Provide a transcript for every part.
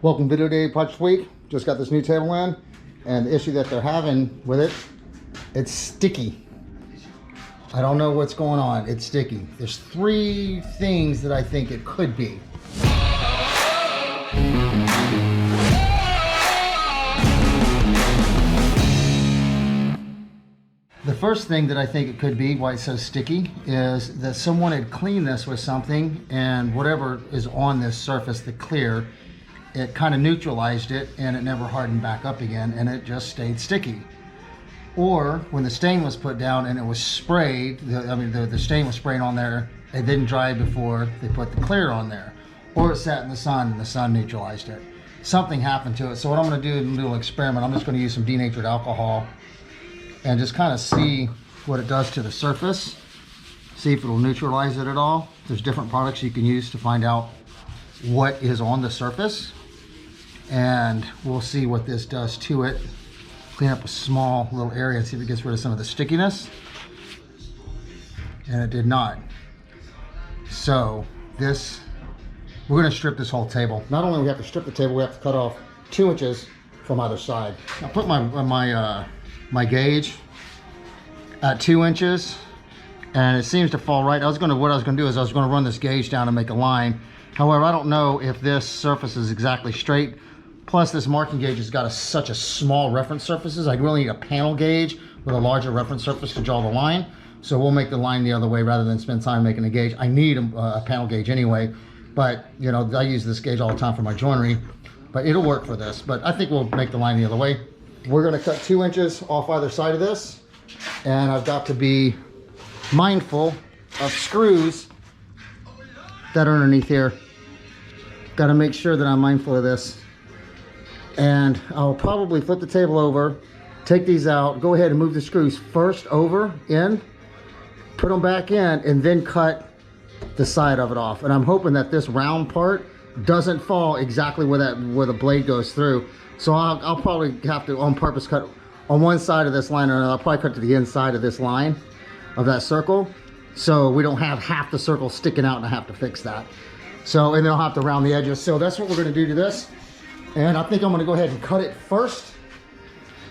Welcome video day project week. Just got this new table in, and the issue that they're having with it, it's sticky. I don't know what's going on. It's sticky. There's three things that I think it could be. The first thing that I think it could be, why it's so sticky, is that someone had cleaned this with something, and whatever is on this surface, the clear, it kind of neutralized it and it never hardened back up again, and it just stayed sticky. Or when the stain was put down and it was sprayed, the stain was sprayed on there, it didn't dry before they put the clear on there. Or it sat in the sun and the sun neutralized it. Something happened to it. So what I'm going to do is a little experiment. I'm just going to use some denatured alcohol and just kind of see what it does to the surface. See if it'll neutralize it at all. There's different products you can use to find out what is on the surface. And we'll see what this does to it. Clean up a small little area and see if it gets rid of some of the stickiness. And it did not. So this, we're going to strip this whole table. Not only do we have to strip the table, we have to cut off 2 inches from either side. I put my gauge at 2 inches, and it seems to fall right. What I was going to do is I was going to run this gauge down and make a line. However, I don't know if this surface is exactly straight. Plus, this marking gauge has got such a small reference surfaces. I really need a panel gauge with a larger reference surface to draw the line. So we'll make the line the other way rather than spend time making a gauge. I need a panel gauge anyway, but you know, I use this gauge all the time for my joinery, but it'll work for this. But I think we'll make the line the other way. We're gonna cut 2 inches off either side of this, and I've got to be mindful of screws that are underneath here. Got to make sure that I'm mindful of this. And I'll probably flip the table over, take these out, go ahead and move the screws first over in, put them back in, and then cut the side of it off. And I'm hoping that this round part doesn't fall exactly where the blade goes through. So I'll probably have to on purpose cut on one side of this line, or I'll probably cut to the inside of this line of that circle, so we don't have half the circle sticking out and I have to fix that. So, and then I'll have to round the edges. So that's what we're going to do to this. And I think I'm going to go ahead and cut it first.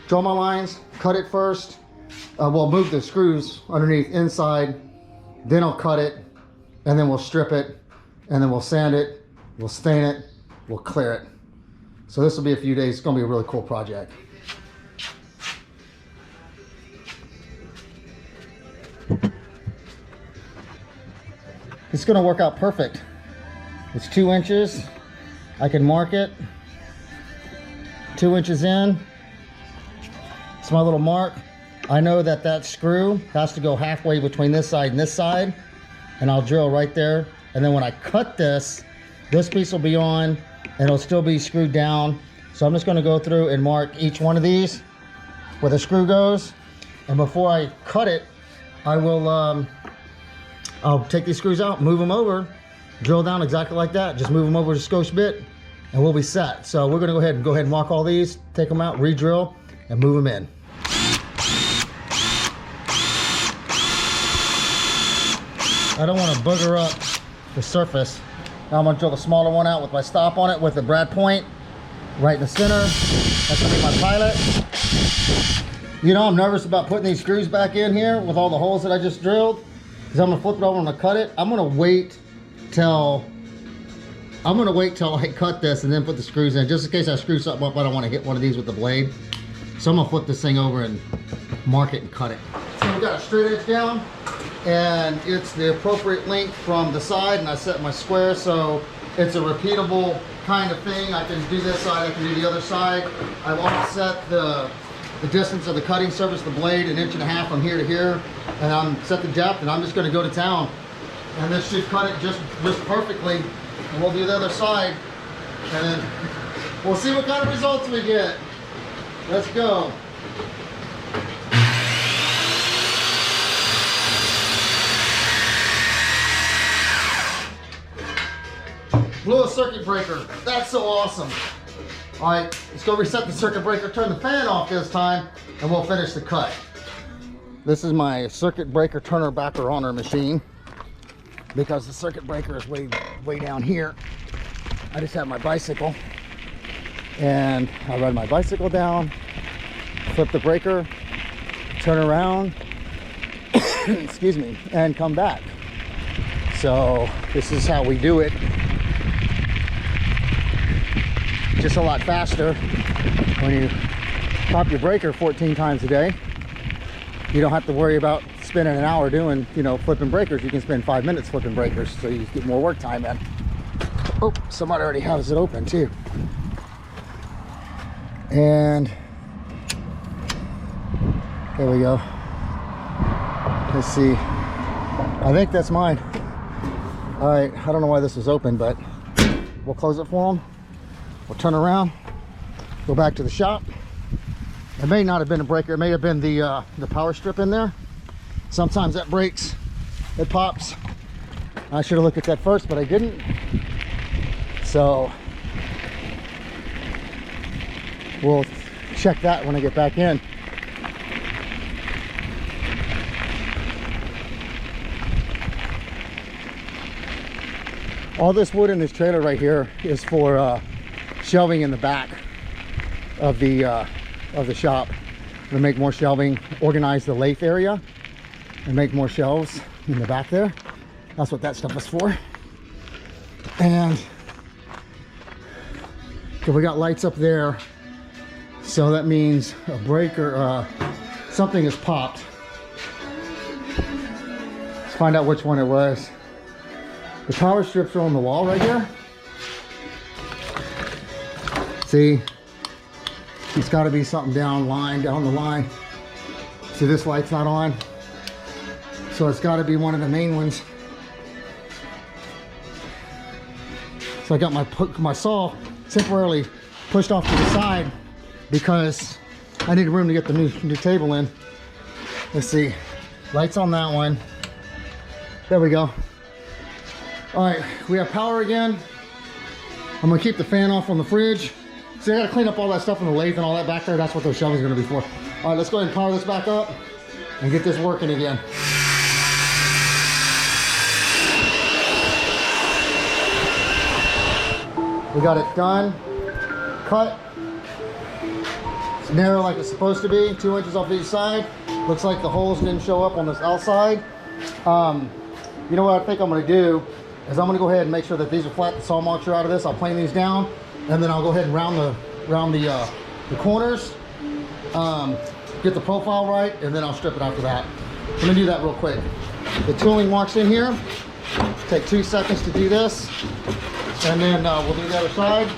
Draw my lines, cut it first. We'll move the screws underneath inside. Then I'll cut it, and then we'll strip it, and then we'll sand it, we'll stain it, we'll clear it. So this will be a few days. It's going to be a really cool project. It's going to work out perfect. It's 2 inches. I can mark it. 2 inches in. It's my little mark. I know that that screw has to go halfway between this side and this side, and I'll drill right there. And then when I cut this piece will be on, and it'll still be screwed down. So I'm just going to go through and mark each one of these where the screw goes. And before I cut it, I will I'll take these screws out, move them over, drill down exactly like that. Just move them over just a skosh bit, and we'll be set. So we're going to go ahead and mark all these, take them out, re-drill, and move them in. I don't want to booger up the surface. Now I'm going to drill the smaller one out with my stop on it with the brad point right in the center. That's going to be my pilot. You know, I'm nervous about putting these screws back in here with all the holes that I just drilled, because I'm going to flip it over and I'm going to cut it. I'm going to wait till I cut this and then put the screws in, just in case I screw something up. I don't want to hit one of these with the blade. So I'm going to flip this thing over and mark it and cut it. So we've got a straight edge down, and it's the appropriate length from the side, and I set my square so it's a repeatable kind of thing. I can do this side, I can do the other side. I've offset the distance of the cutting surface, the blade, 1.5 inches from here to here, and I'm set the depth, and I'm just going to go to town. And this should cut it just perfectly. And we'll do the other side, and then we'll see what kind of results we get. Let's go. Blew a circuit breaker. That's so awesome. All right, let's go reset the circuit breaker, turn the fan off this time, and we'll finish the cut. This is my circuit breaker turner backer oner machine, because the circuit breaker is way down here. I just have my bicycle and I ride my bicycle down, flip the breaker, turn around, excuse me, and come back. So this is how we do it. Just a lot faster when you pop your breaker 14 times a day. You don't have to worry about spending an hour doing, you know, flipping breakers. You can spend 5 minutes flipping breakers, so you get more work time in. Oh, somebody already has it open too. And there we go. Let's see. I think that's mine. All right, I don't know why this is open, but we'll close it for them. We'll turn around, go back to the shop. It may not have been a breaker. It may have been the power strip in there. Sometimes that breaks, it pops. I should have looked at that first, but I didn't. So we'll check that when I get back in. All this wood in this trailer right here is for shelving in the back of the shop. To make more shelving, organize the lathe area, and make more shelves in the back there. That's what that stuff is for. And so we got lights up there, so that means a breaker, something is popped. Let's find out which one it was. The power strips are on the wall right here. See, it's got to be something down the line. See, this light's not on, so it's got to be one of the main ones. So I got my saw temporarily pushed off to the side because I need room to get the new table in. Let's see, lights on that one. There we go. All right, we have power again. I'm gonna keep the fan off on the fridge. So I gotta clean up all that stuff in the lathe and all that back there. That's what those shelvings are gonna be for. All right, let's go ahead and power this back up and get this working again. We got it done, cut. It's narrow like it's supposed to be, 2 inches off each side. Looks like the holes didn't show up on this outside. You know what I think I'm gonna do is I'm gonna go ahead and make sure that these are flat, the saw marks are out of this. I'll plane these down, and then I'll go ahead and round the corners, get the profile right, and then I'll strip it after that. I'm gonna do that real quick. The tooling marks in here. Take 2 seconds to do this, and then we'll do the other side.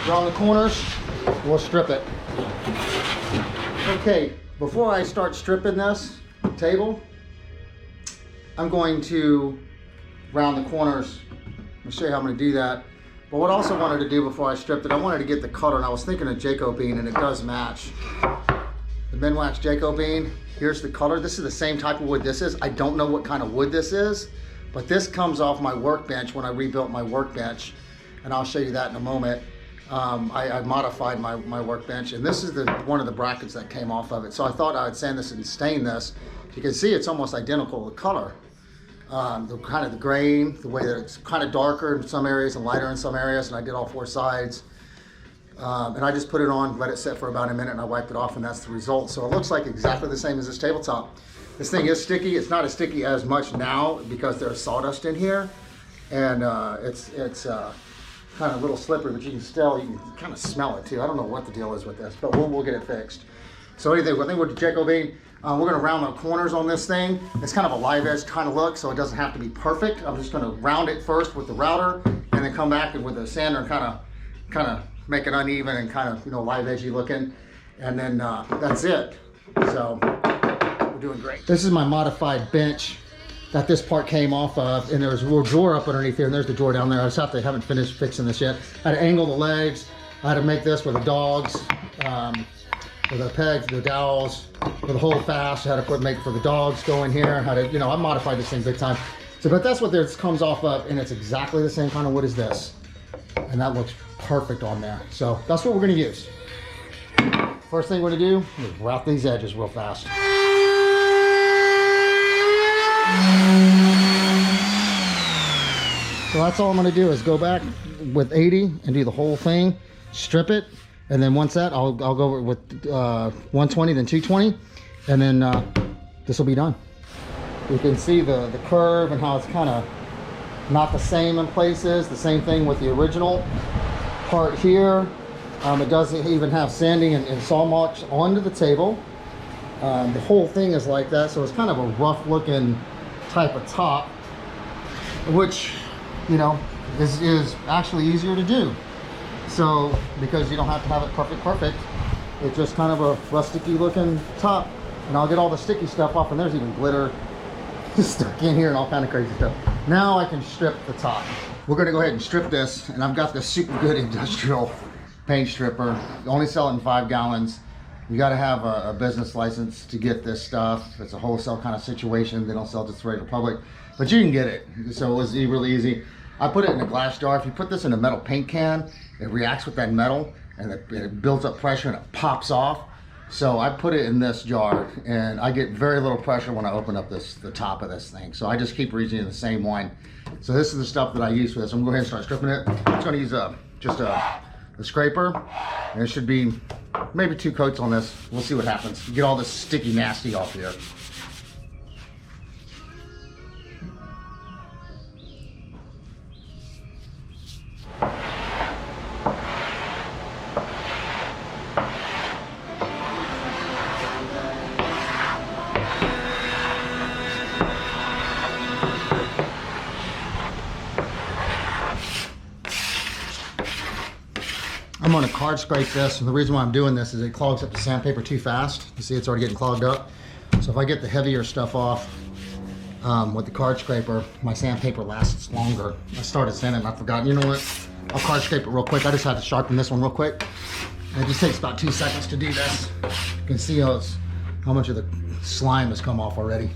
Round the corners, we'll strip it. Okay, before I start stripping this table, I'm going to round the corners. I'll show you how I'm going to do that. But what I also wanted to do before I stripped it, I wanted to get the color, and I was thinking of Jayco bean, and it does match. The Minwax Jayco bean, here's the color. This is the same type of wood this is. I don't know what kind of wood this is, but this comes off my workbench when I rebuilt my workbench, and I'll show you that in a moment. I modified my workbench, and this is one of the brackets that came off of it. So I thought I would sand this and stain this. You can see it's almost identical, the color. The kind of the grain, the way that it's kind of darker in some areas and lighter in some areas, and I did all 4 sides. And I just put it on, let it sit for about a minute, and I wiped it off, and that's the result. So it looks like exactly the same as this tabletop. This thing is sticky. It's not as sticky as much now because there's sawdust in here, and it's kind of a little slippery, but you can kind of smell it too. I don't know what the deal is with this, but we'll get it fixed. So anything, I think with the Jayco bean, we're going to round the corners on this thing. It's kind of a live edge kind of look, so it doesn't have to be perfect. I'm just going to round it first with the router, and then come back with the sander and kind of make it uneven and kind of, you know, live edgy looking, and then that's it. So we're doing great. This is my modified bench that this part came off of, and there's a little drawer up underneath here, and there's the drawer down there. I just haven't finished fixing this yet. I had to angle the legs. I had to make this with the dogs, with the pegs, the dowels, with the hold fast. I had to make it for the dogs go in here. Had to, you know, I modified this thing big time. So, but that's what this comes off of, and it's exactly the same kind of wood as this. And that looks perfect on there. So that's what we're gonna use. First thing we're gonna do is route these edges real fast. So that's all I'm gonna do is go back with 80 and do the whole thing, strip it, and then once that, I'll go over with 120, then 220, and then this will be done. You can see the curve and how it's kind of not the same in places. The same thing with the original part here. It doesn't even have sanding and saw marks onto the table. The whole thing is like that, so it's kind of a rough looking type of top, which, you know, is actually easier to do. So because you don't have to have it perfect, it's just kind of a rusticy looking top, and I'll get all the sticky stuff off, and there's even glitter stuck in here and all kind of crazy stuff. Now I can strip the top. We're gonna go ahead and strip this, and I've got this super good industrial paint stripper. You only sell it in 5 gallons. You got to have a business license to get this stuff. It's a wholesale kind of situation. They don't sell it to the regular public, but you can get it. So it was really easy. I put it in a glass jar. If you put this in a metal paint can, it reacts with that metal and it builds up pressure and it pops off. So I put it in this jar, and I get very little pressure when I open up the top of this thing. So I just keep reusing the same one. So this is the stuff that I use for this. I'm gonna go ahead and start stripping it. I'm just gonna use just a scraper, and it should be maybe 2 coats on this. We'll see what happens. Get all this sticky nasty off here. I'm going to card scrape this, and the reason why I'm doing this is it clogs up the sandpaper too fast. You see it's already getting clogged up. So if I get the heavier stuff off with the card scraper, my sandpaper lasts longer. I started sanding and I forgot. You know what? I'll card scrape it real quick. I just had to sharpen this one real quick. And it just takes about 2 seconds to do this. You can see how much of the slime has come off already.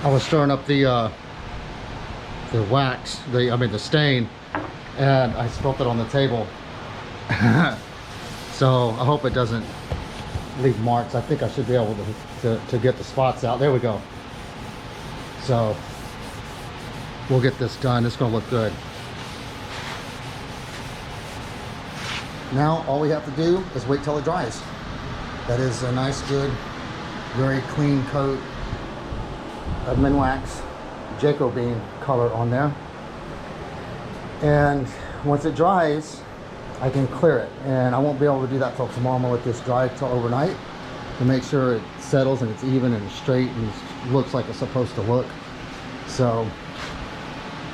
I was stirring up the wax, the stain, and I spilt it on the table. So I hope it doesn't leave marks. I think I should be able to get the spots out. There we go. So we'll get this done. It's gonna look good. Now all we have to do is wait till it dries. That is a nice, good, very clean coat of Minwax Jacobean color on there, and once it dries I can clear it, and I won't be able to do that till tomorrow. I'm gonna let this dry till overnight to make sure it settles and it's even and straight and looks like it's supposed to look. So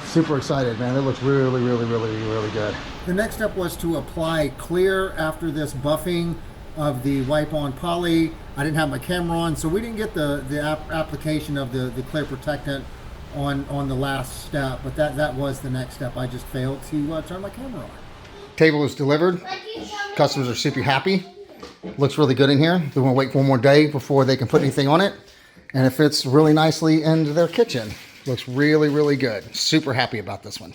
super excited, man. It looks really good. The next step was to apply clear after this buffing of the wipe on poly. I didn't have my camera on, so we didn't get the application of the clear protectant on the last step, but that was the next step. I just failed to turn my camera on. Table is delivered. Customers are super happy. Looks really good in here. They're gonna wait for one more day before they can put anything on it, and it fits really nicely into their kitchen. Looks really good. Super happy about this one.